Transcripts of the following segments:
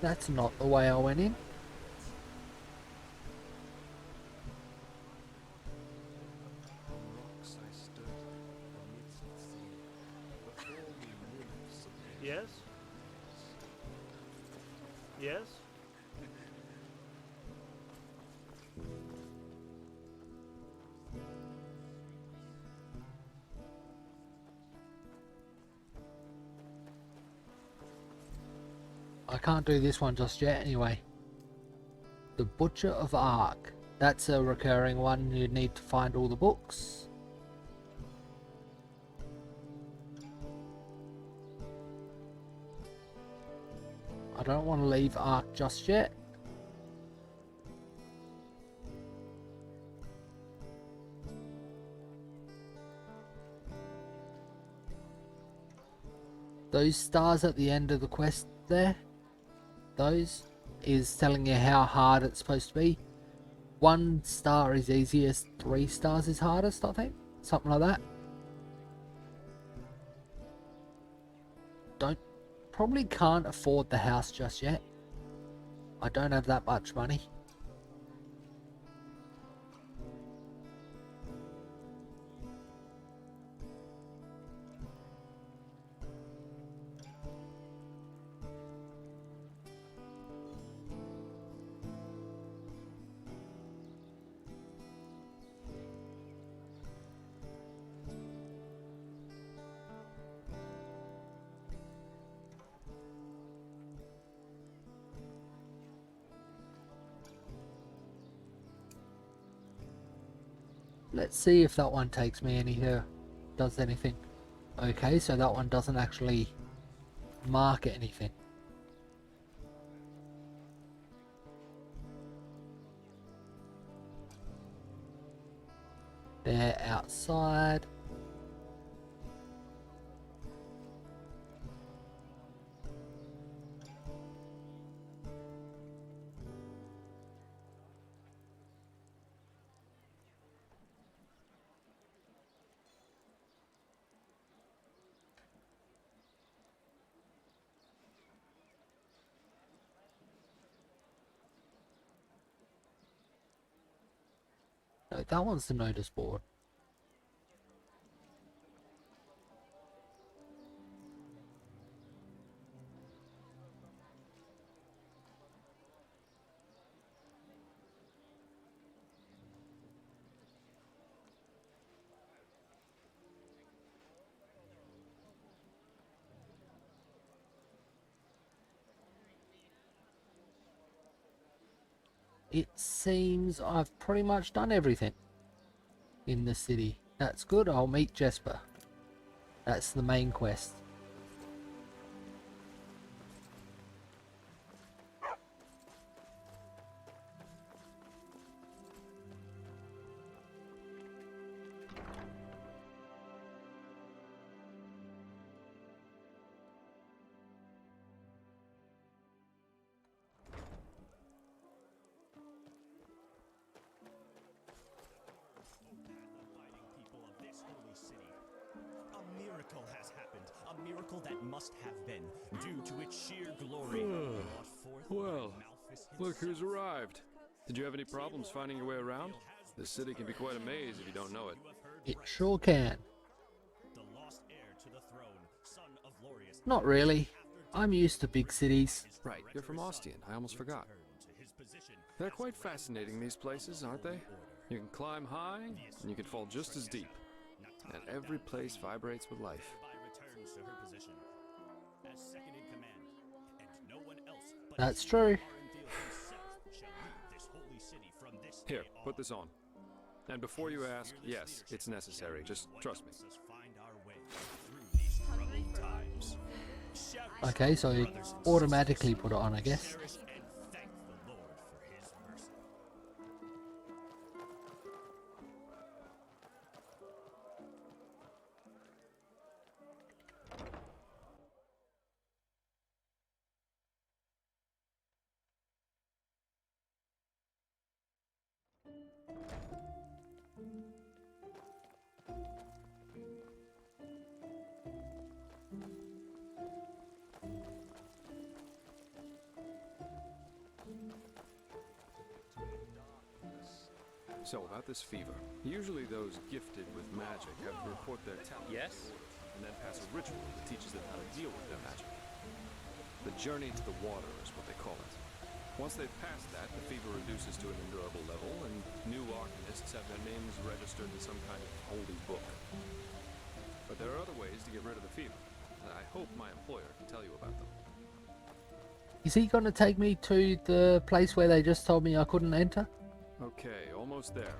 That's not the way I went in. Yes? Yes? I can't do this one just yet anyway. The Butcher of Ark. That's a recurring one. You need to find all the books. I don't want to leave Ark just yet. Those stars at the end of the quest there, those, is telling you how hard it's supposed to be. 1 star is easiest, 3 stars is hardest, I think. Something like that. Probably can't afford the house just yet. I don't have that much money. Let's see if that one takes me anywhere, does anything. Okay, so that one doesn't actually mark anything. They're outside. No, that one's the notice board. It seems I've pretty much done everything in the city. That's good. I'll meet Jesper. That's the main quest. A miracle that must have been, due to its sheer glory. Well, look who's arrived. Did you have any problems finding your way around? This city can be quite a maze if you don't know it. It sure can. Not really. I'm used to big cities. Right, you're from Ostian. I almost forgot. They're quite fascinating, these places, aren't they? You can climb high, and you can fall just as deep. And every place vibrates with life. That's true. Here, put this on. And before you ask, yes, it's necessary. Just trust me. Okay, so you automatically put it on, I guess. So about this fever. Usually those gifted with magic have to report their talent Yes? and then pass a ritual that teaches them how to deal with their magic. The journey into the water is what they call it. Once they've passed that, the fever reduces to an endurable level, and new arcanists have their names registered in some kind of holy book. But there are other ways to get rid of the fever, and I hope my employer can tell you about them. Is he going to take me to the place where they just told me I couldn't enter? Okay, almost there.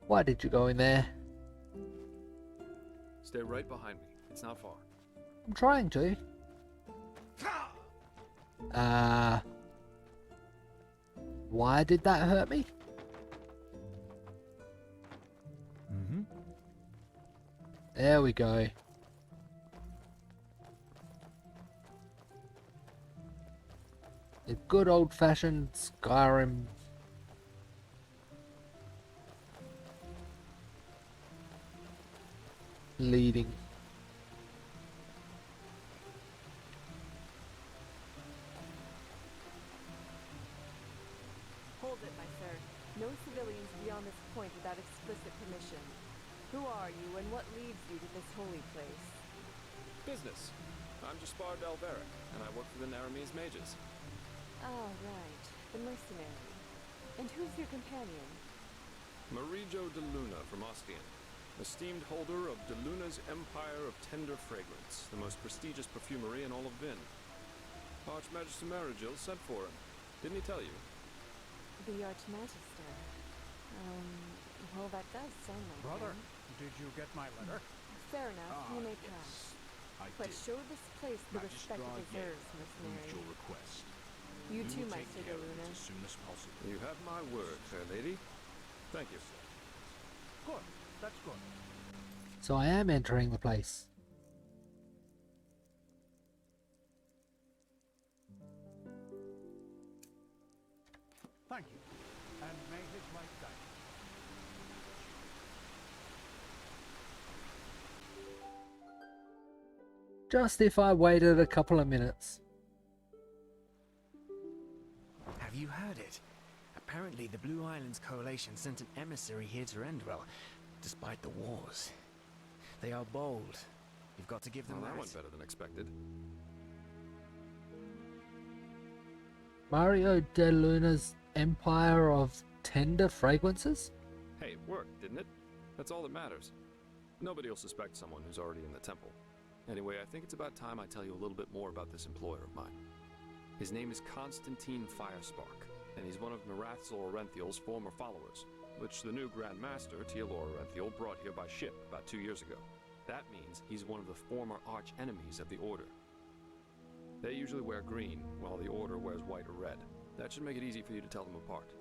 Why did you go in there? Stay right behind me. It's not far. I'm trying to. Why did that hurt me? There we go. The good old-fashioned Skyrim. Leading. Hold it, my sir. No civilians beyond this point without explicit permission. Who are you, and what leads you to this holy place? Business. I'm Jaspar Dalveric, and I work for the Naramese mages. Ah, right. The mercenary. And who's your companion? Marijo de Luna from Ostian, esteemed holder of de Luna's Empire of Tender Fragrance, the most prestigious perfumery in all of Vin. Archmagister Marigil sent for him. Didn't he tell you? The Archmagister. Well, that does sound like Brother, him. did you get my letter? Fair enough, you may pass. But show this place the respect it deserves, mercenary. Your request. You We too, will my take Sir care of it Luna. as soon as possible. You have my word, fair lady. Thank you. Good. That's good. So I am entering the place. Thank you. And may his light guide Just if I waited a couple of minutes. Have you heard it? Apparently the Blue Islands Coalition sent an emissary here to Enderal, despite the wars. They are bold. You've got to give them Well, that that. went better than expected. Mario de Luna's Empire of Tender Fragrances? Hey, it worked, didn't it? That's all that matters. Nobody will suspect someone who's already in the temple. Anyway, I think it's about time I tell you a little bit more about this employer of mine. His name is Constantine Firespark, and he's one of Marathzal Orenthiel's former followers, which the new Grand Master, Tealor Orenthiel, brought here by ship about 2 years ago. That means he's one of the former arch-enemies of the Order. They usually wear green, while the Order wears white or red. That should make it easy for you to tell them apart.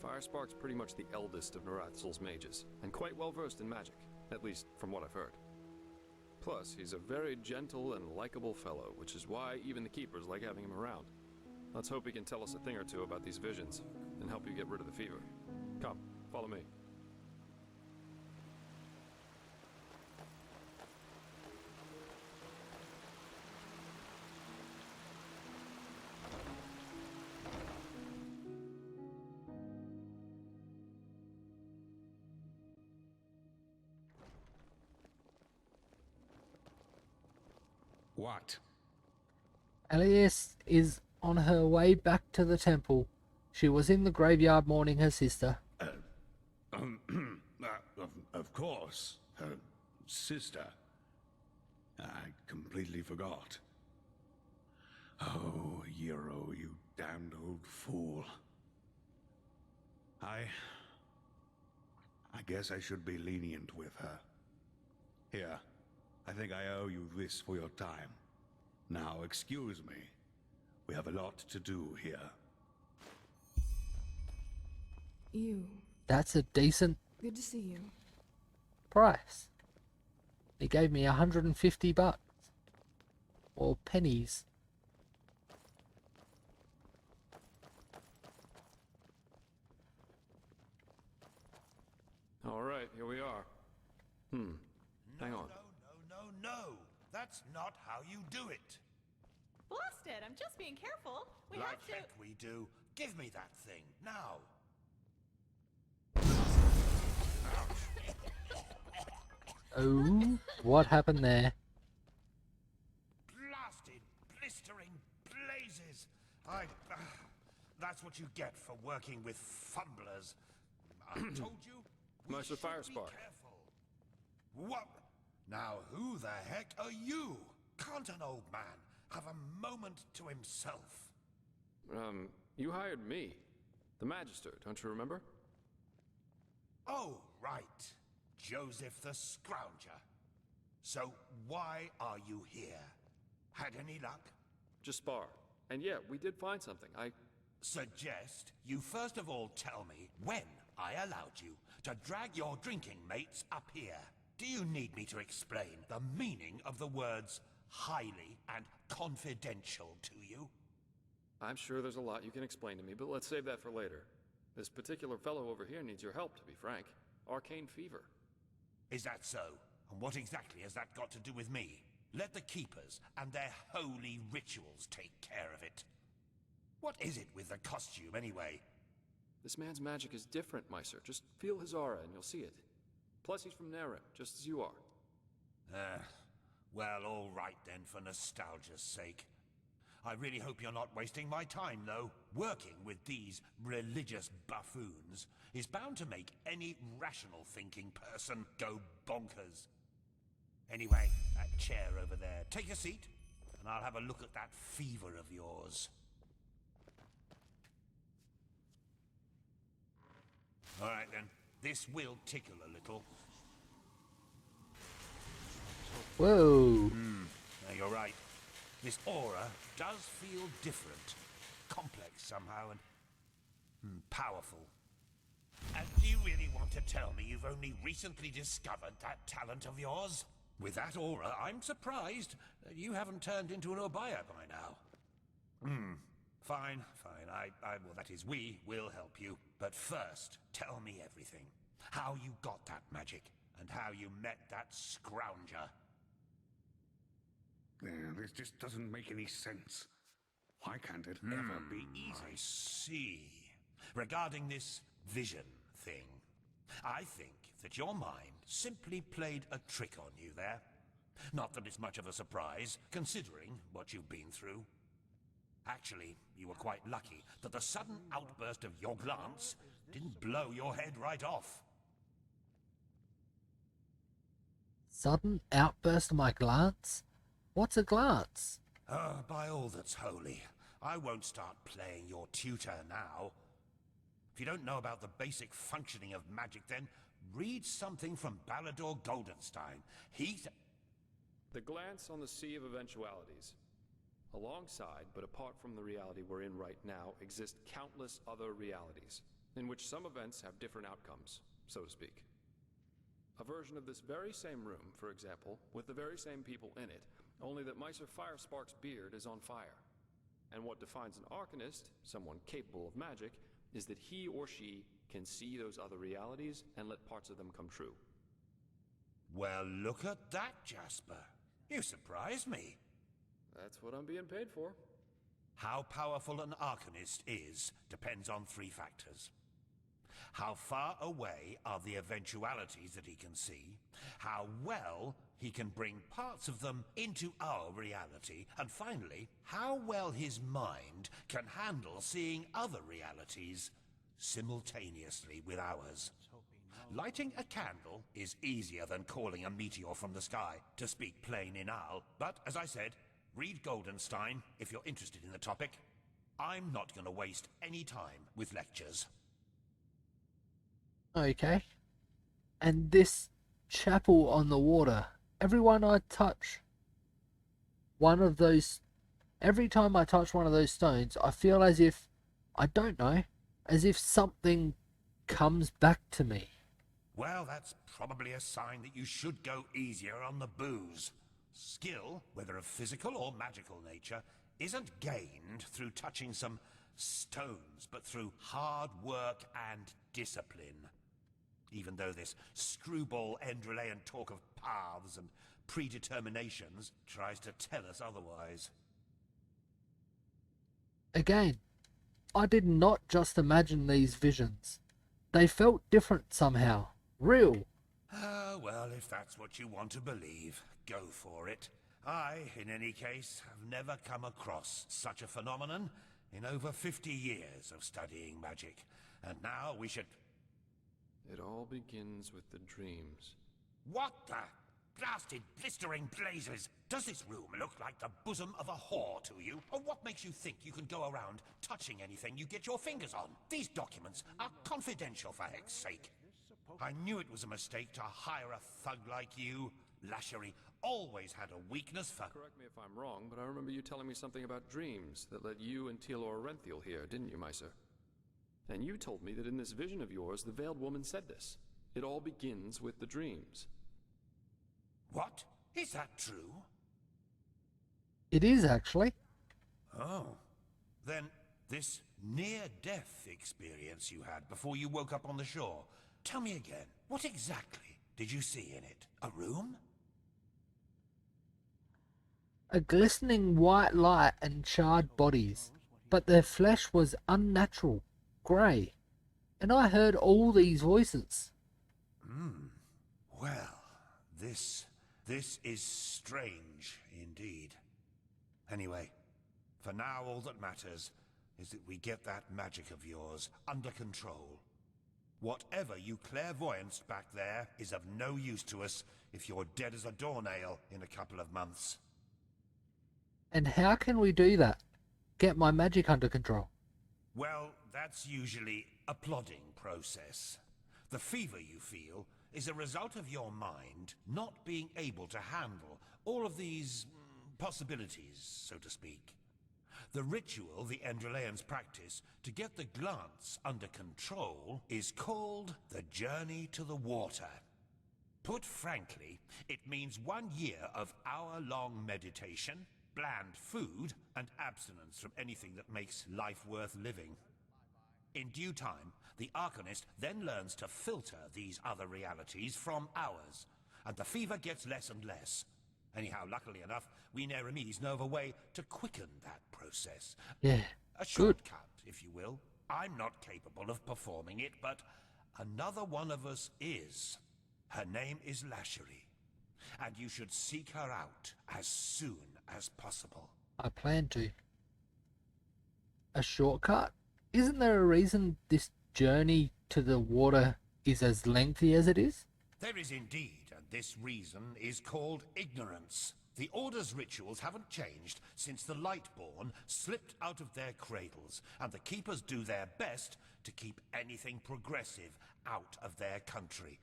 Firespark's pretty much the eldest of Marathzal's mages, and quite well versed in magic, at least from what I've heard. Plus, he's a very gentle and likable fellow, which is why even the keepers like having him around. Let's hope he can tell us a thing or two about these visions, and help you get rid of the fever. Come, follow me. What? Elias is on her way back to the temple. She was in the graveyard mourning her sister. Of course. Her sister. I completely forgot. Oh, Euro, you damned old fool. I guess I should be lenient with her. Here, I think I owe you this for your time. Now, excuse me. We have a lot to do here. You. That's a decent Good to see you. price. He gave me $150. Or pennies. right, here we are. Hang on. No. That's not how you do it. Blast it! I'm just being careful. We Like have to. heck we do. Give me that thing, now. Oh, what happened there? Blasted, blistering blazes. That's what you get for working with fumblers. I told you. We Master should Firespark. Be careful. What? Now, who the heck are you? Can't an old man have a moment to himself? You hired me. The Magister, don't you remember? Oh, right. Joseph the Scrounger. So, why are you here? Had any luck? Just spar. And yeah, we did find something. Suggest you first of all tell me when I allowed you to drag your drinking mates up here. Do you need me to explain the meaning of the words highly and confidential to you? I'm sure there's a lot you can explain to me, but let's save that for later. This particular fellow over here needs your help, to be frank. Arcane fever. Is that so? And what exactly has that got to do with me? Let the Keepers and their holy rituals take care of it. What is it with the costume, anyway? This man's magic is different, Meister. Just feel his aura and you'll see it. Plus, he's from Nerim, just as you are. Well, all right then, for nostalgia's sake. I really hope you're not wasting my time, though. Working with these religious buffoons is bound to make any rational thinking person go bonkers. Anyway, that chair over there. Take a seat, and I'll have a look at that fever of yours. All right, then. This will tickle a little. Whoa! Now, you're right. This aura does feel different. Complex somehow, and powerful. And do you really want to tell me you've only recently discovered that talent of yours? With that aura, I'm surprised that you haven't turned into an Obaya by now. Fine. Well, that is, we will help you. But first, tell me everything. How you got that magic, and how you met that Scrounger. This just doesn't make any sense. Why can't it ever be easy? I see. Regarding this vision thing, I think that your mind simply played a trick on you there. Not that it's much of a surprise, considering what you've been through. Actually, you were quite lucky that the sudden outburst of your glance didn't blow your head right off. Sudden outburst of my glance? What's a glance? By all that's holy, I won't start playing your tutor now. If you don't know about the basic functioning of magic, then read something from Balador Goldenstein. The glance on the sea of eventualities. Alongside, but apart from the reality we're in right now, exist countless other realities, in which some events have different outcomes, so to speak. A version of this very same room, for example, with the very same people in it, only that Meister Firespark's beard is on fire. And what defines an Arcanist, someone capable of magic, is that he or she can see those other realities and let parts of them come true. Well, look at that, Jasper. You surprised me. That's what I'm being paid for. How powerful an Arcanist is depends on 3 factors. How far away are the eventualities that he can see, how well he can bring parts of them into our reality, and finally, how well his mind can handle seeing other realities simultaneously with ours. Lighting a candle is easier than calling a meteor from the sky, to speak plain in Al, but as I said, read Goldenstein if you're interested in the topic. I'm not going to waste any time with lectures. Okay. And this chapel on the water. Everyone I touch one of those, every time I touch one of those stones, I feel as if, I don't know, as if something comes back to me. Well, that's probably a sign that you should go easier on the booze. Skill, whether of physical or magical nature, isn't gained through touching some stones, but through hard work and discipline. even though this screwball Enderalian talk of paths and predeterminations tries to tell us otherwise. Again, I did not just imagine these visions. They felt different somehow. Real. Ah, well, if that's what you want to believe, go for it. I, in any case, have never come across such a phenomenon in over 50 years of studying magic. And now we should... It all begins with the dreams. What the blasted blistering blazes? Does this room look like the bosom of a whore to you? Or what makes you think you can go around touching anything you get your fingers on? These documents are confidential, for heck's sake. I knew it was a mistake to hire a thug like you. Lashery always had a weakness for... Correct me if I'm wrong, but I remember you telling me something about dreams that led you and Tealor Renthiel here, didn't you, Miser? And you told me that in this vision of yours, the Veiled Woman said this. It all begins with the dreams. What? Is that true? It is, actually. Oh. Then this near-death experience you had before you woke up on the shore. Tell me again, what exactly did you see in it? A room? A glistening white light and charred bodies, but their flesh was unnatural, grey. And I heard all these voices. Well, this is strange indeed. Anyway, for now all that matters is that we get that magic of yours under control. Whatever you clairvoyanced back there is of no use to us if you're dead as a doornail in a couple of months. And how can we do that? Get my magic under control? Well, that's usually a plodding process. The fever you feel is a result of your mind not being able to handle all of these possibilities, so to speak. The ritual the Enderalians practice to get the glance under control is called the Journey to the Water. Put frankly, it means 1 year of hour-long meditation, bland food, and abstinence from anything that makes life worth living. In due time, the Arcanist then learns to filter these other realities from ours, and the fever gets less and less. Anyhow, luckily enough, we Neremes know of a way to quicken that process. Yeah, A good. shortcut, if you will. I'm not capable of performing it, but another one of us is. Her name is Lashery, and you should seek her out as soon as possible. I plan to. A shortcut? Isn't there a reason this journey to the water is as lengthy as it is? There is indeed, and this reason is called ignorance. The Order's rituals haven't changed since the Lightborn slipped out of their cradles, and the Keepers do their best to keep anything progressive out of their country.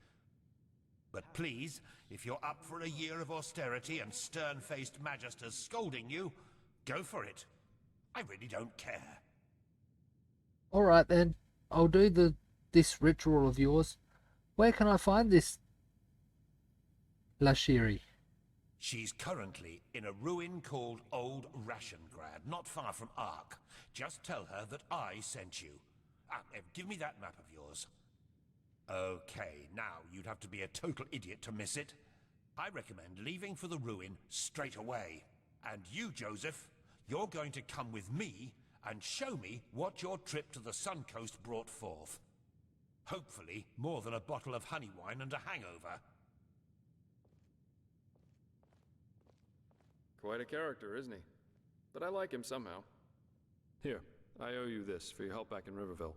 But please, if you're up for a year of austerity and stern-faced magisters scolding you, go for it. I really don't care. Alright then, I'll do this ritual of yours. Where can I find this Lashery? She's currently in a ruin called Old Rationgrad, not far from Ark. Just tell her that I sent you. Give me that map of yours. Okay, now you'd have to be a total idiot to miss it. I recommend leaving for the ruin straight away. And you, Joseph, you're going to come with me and show me what your trip to the Sun Coast brought forth. Hopefully, more than a bottle of honey wine and a hangover. Quite a character, isn't he? But I like him somehow. Here, I owe you this for your help back in Riverville.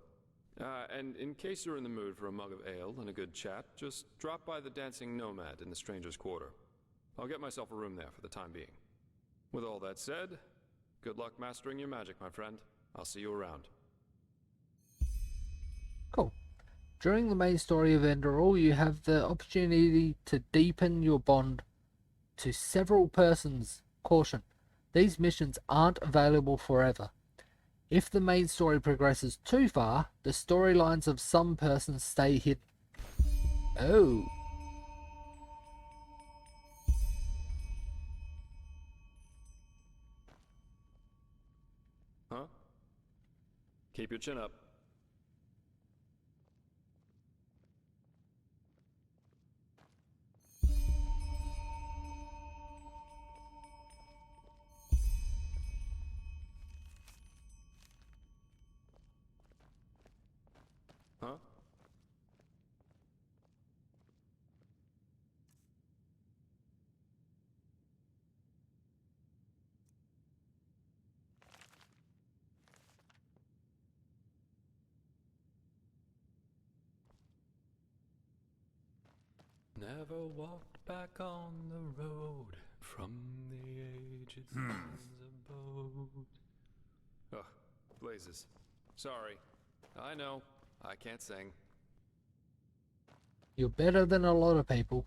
And in case you're in the mood for a mug of ale and a good chat, just drop by the Dancing Nomad in the Stranger's Quarter. I'll get myself a room there for the time being. With all that said, good luck mastering your magic, my friend. I'll see you around. Cool. During the main story of Enderal, you have the opportunity to deepen your bond to several persons. Caution, these missions aren't available forever. If the main story progresses too far, the storylines of some persons stay hidden. Oh. Huh? Keep your chin up. Huh? Never walked back on the road from the aged sun's abode. Ugh, blazes. Sorry. I know. I can't sing. You're better than a lot of people.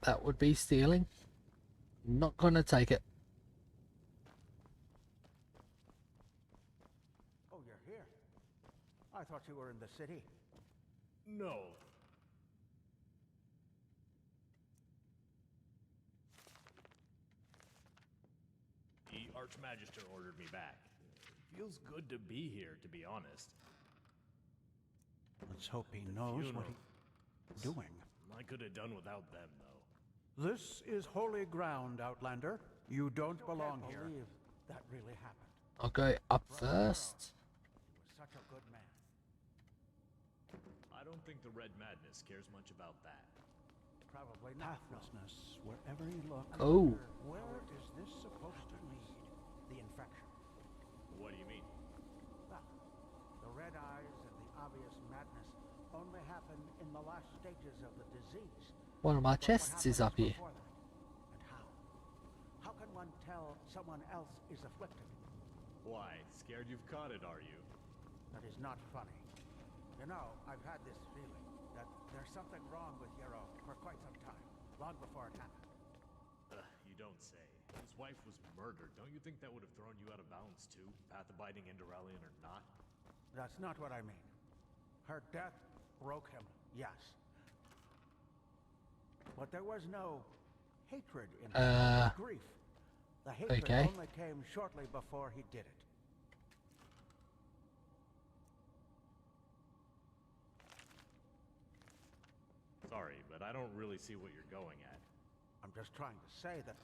That would be stealing. Not gonna take it. Oh, you're here. I thought you were in the city. No. The Archmagister ordered me back. Feels good to be here, to be honest. Let's hope he knows what he's doing. I could have done without them, though. This is holy ground, Outlander. You don't belong here. Believe that really happened. I'll go up first. He was such a good man. I don't think the Red Madness cares much about that. Probably not. Pathlessness wherever you look. Oh. Where is this supposed to lead? The infection. What do you mean? Well, the red eyes and the obvious madness only happen in the last stages of the disease. One of my But what chests is up happens here. before that? And how? How can one tell someone else is afflicted? Why? Scared you've caught it, are you? That is not funny. You know, I've had this feeling that there's something wrong with Hero for quite some time, long before it happened. You don't say. His wife was murdered. Don't you think that would have thrown you out of bounds, too? Path-abiding Enderalian or not? That's not what I mean. Her death broke him, yes. But there was no hatred in it, it was grief. The hatred okay. only came shortly before he did it. Sorry, but I don't really see what you're going at. I'm just trying to say that,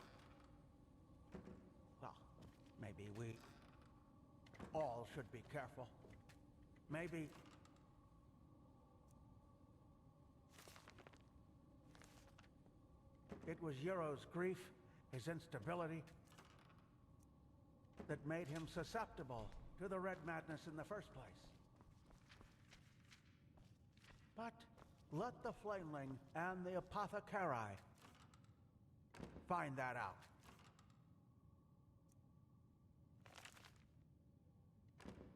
well, maybe we all should be careful. Maybe it was Euro's grief, his instability, that made him susceptible to the Red Madness in the first place. But let the Flameling and the Apothecari find that out.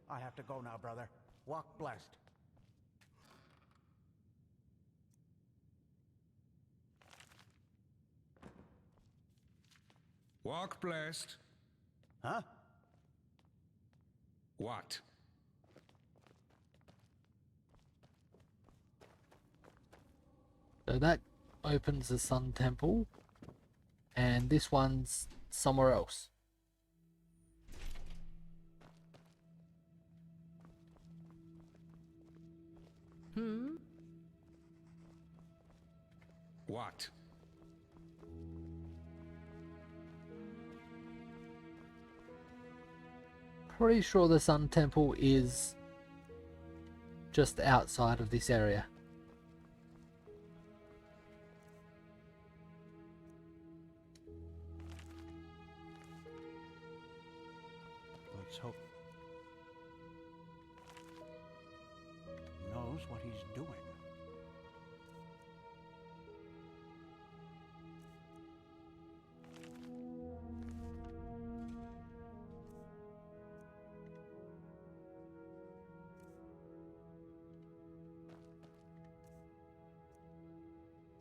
I have to go now, brother. Walk blessed. Walk blessed. Huh? What? So that opens the Sun Temple. And this one's somewhere else. What? Pretty sure the Sun Temple is just outside of this area. Let's hope he knows what he's doing.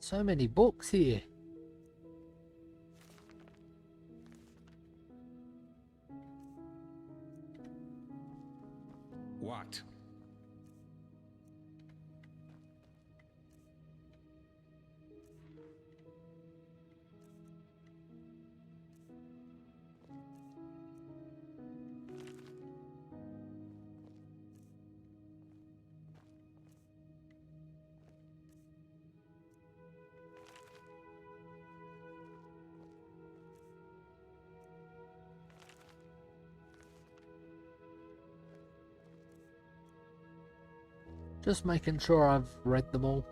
So many books here. What? Just making sure I've read them all.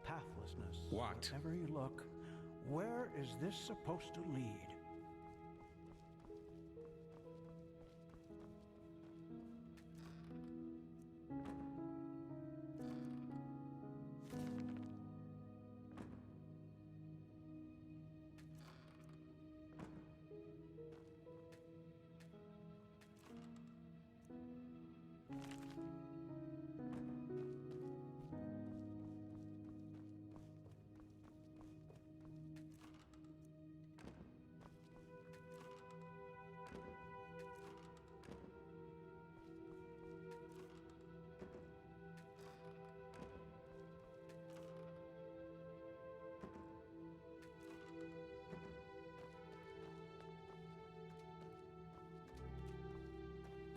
Pathlessness. What? Wherever you look, where is this supposed to lead?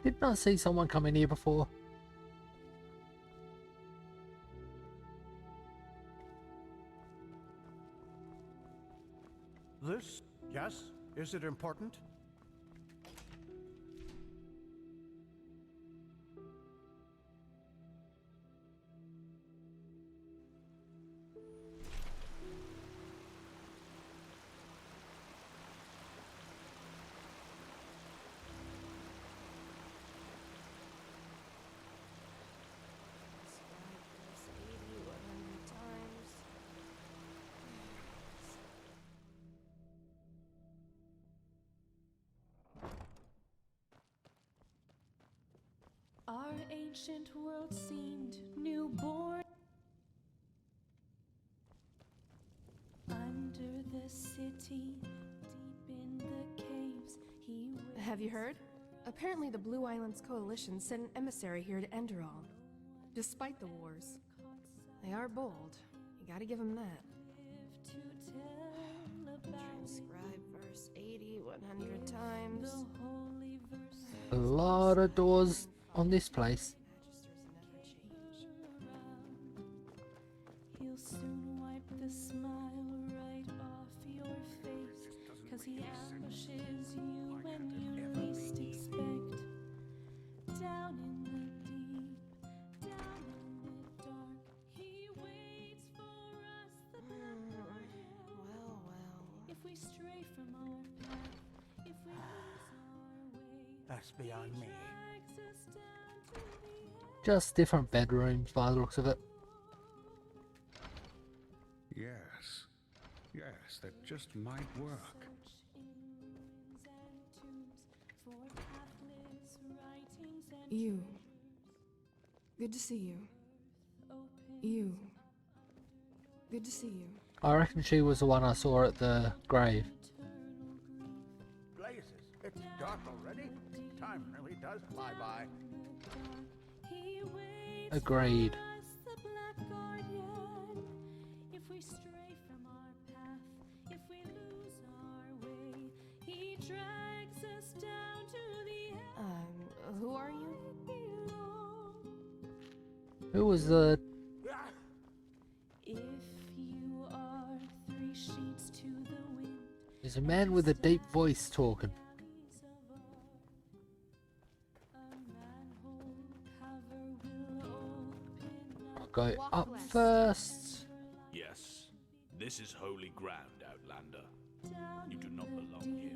Didn't I see someone come in here before? This? Yes? Is it important? Our ancient world seemed newborn. Under the city, deep in the caves, he Have you heard? Apparently the Blue Islands Coalition sent an emissary here to Enderal. Despite the wars. They are bold. You gotta give them that. to tell about Transcribe verse 80 100 times. the holy verse. A lot of doors on this place. Magisters never change. He'll soon wipe the smile right off your face, 'cause he ambushes you when you least expect. Down in the deep, down in the dark, he waits for us, the black guardian. Well. If we stray from our path, if we lose our way, That's beyond me. drags us down to the end. Just different bedrooms by the looks of it. Yes. Yes, that just might work. Search in ruins and tombs for pathless writings and You. treasures. Good to see you. Open You. Good to see you. I reckon she was the one I saw at the grave. eternal grief. Blazes, it's dark already? Time really does fly by. He waits Agreed. for us, the black guardian. If we stray from our path, if we lose our way, he drags us down to the end Who are you? below. Who was the... If you are 3 sheets to the wind, There's a man with a deep voice talking. valleys of all, a manhole cover will open I'll up. go Walk up left. first. Yes, this is holy ground, Outlander. Down You do in not the belong deep, here.